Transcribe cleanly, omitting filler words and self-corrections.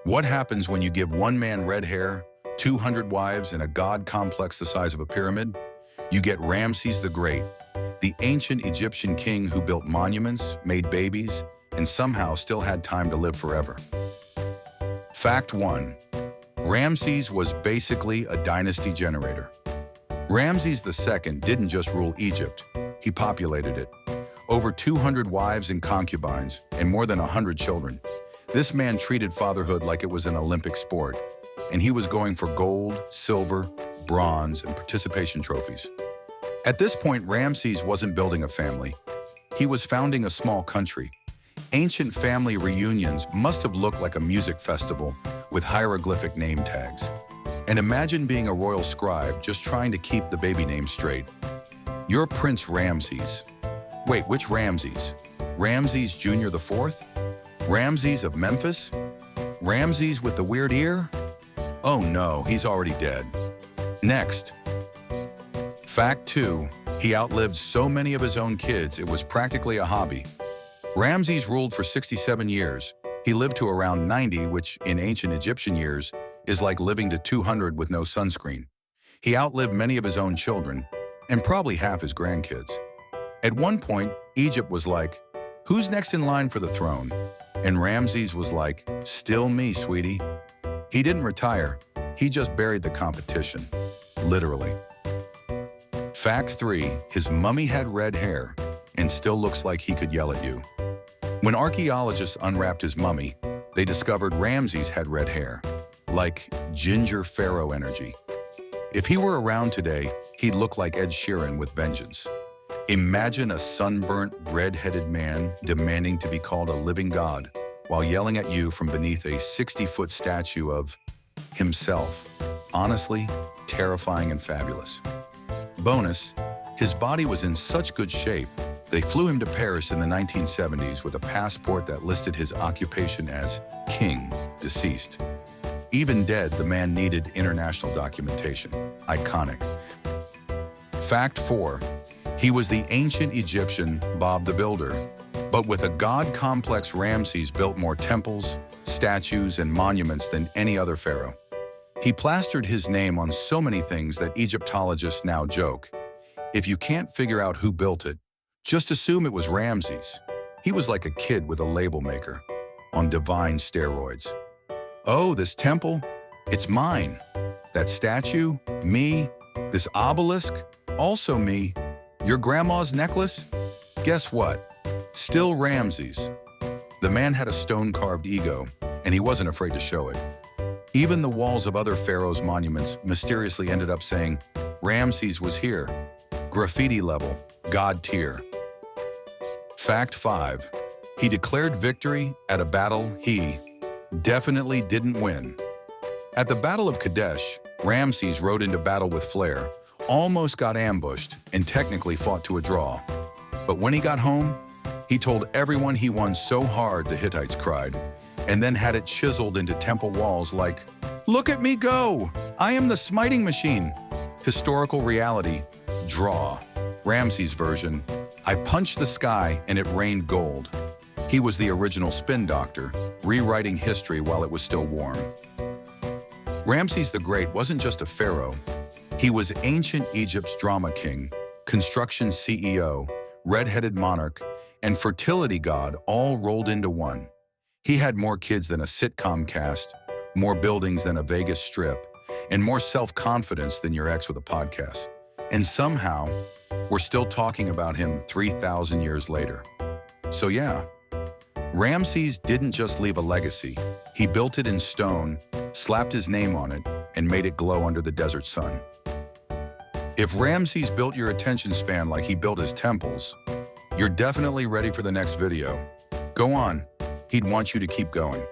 What happens when you give one man red hair, 200 wives, and a god complex the size of a pyramid? You get Ramses the Great, the ancient Egyptian king who built monuments, made babies, and somehow still had time to live forever. Fact 1. Ramses was basically a dynasty generator. Ramses II didn't just rule Egypt, he populated it. Over 200 wives and concubines, and more than 100 children. This man treated fatherhood like it was an Olympic sport, and he was going for gold, silver, bronze, and participation trophies. At this point, Ramses wasn't building a family. He was founding a small country. Ancient family reunions must have looked like a music festival with hieroglyphic name tags. And imagine being a royal scribe just trying to keep the baby name straight. You're Prince Ramses. Wait, which Ramses? Ramses Jr. the Fourth? Ramses of Memphis? Ramses with the weird ear? Oh no, he's already dead. Next. Fact 2. He outlived so many of his own kids it was practically a hobby. Ramses ruled for 67 years. He lived to around 90, which in ancient Egyptian years is like living to 200 with no sunscreen. He outlived many of his own children, and probably half his grandkids. At one point, Egypt was like, who's next in line for the throne? And Ramses was like, still me, sweetie. He didn't retire, he just buried the competition, literally. Fact 3, his mummy had red hair and still looks like he could yell at you. When archaeologists unwrapped his mummy, they discovered Ramses had red hair, like ginger pharaoh energy. If he were around today, he'd look like Ed Sheeran with vengeance. Imagine a sunburnt, red-headed man demanding to be called a living god while yelling at you from beneath a 60-foot statue of himself. Honestly, terrifying and fabulous. Bonus, his body was in such good shape, they flew him to Paris in the 1970s with a passport that listed his occupation as king, deceased. Even dead, the man needed international documentation. Iconic. Fact 4. He was the ancient Egyptian Bob the Builder, but with a god complex, Ramses built more temples, statues, and monuments than any other pharaoh. He plastered his name on so many things that Egyptologists now joke. If you can't figure out who built it, just assume it was Ramses. He was like a kid with a label maker, on divine steroids. Oh, this temple? It's mine. That statue? Me. This obelisk? Also me. Your grandma's necklace? Guess what? Still Ramses. The man had a stone-carved ego, and he wasn't afraid to show it. Even the walls of other pharaohs' monuments mysteriously ended up saying, Ramses was here. Graffiti level, God tier. Fact 5. He declared victory at a battle he definitely didn't win. At the Battle of Kadesh, Ramses rode into battle with flair, almost got ambushed, and technically fought to a draw. But when he got home, he told everyone he won so hard the Hittites cried, and then had it chiseled into temple walls like, look at me go! I am the smiting machine. Historical reality, draw. Ramses' version, I punched the sky and it rained gold. He was the original spin doctor, rewriting history while it was still warm. Ramses the Great wasn't just a pharaoh. He was ancient Egypt's drama king, construction CEO, red-headed monarch, and fertility god all rolled into one. He had more kids than a sitcom cast, more buildings than a Vegas strip, and more self-confidence than your ex with a podcast. And somehow, we're still talking about him 3,000 years later. So yeah, Ramses didn't just leave a legacy. He built it in stone, slapped his name on it, and made it glow under the desert sun. If Ramses built your attention span like he built his temples, you're definitely ready for the next video. Go on, he'd want you to keep going.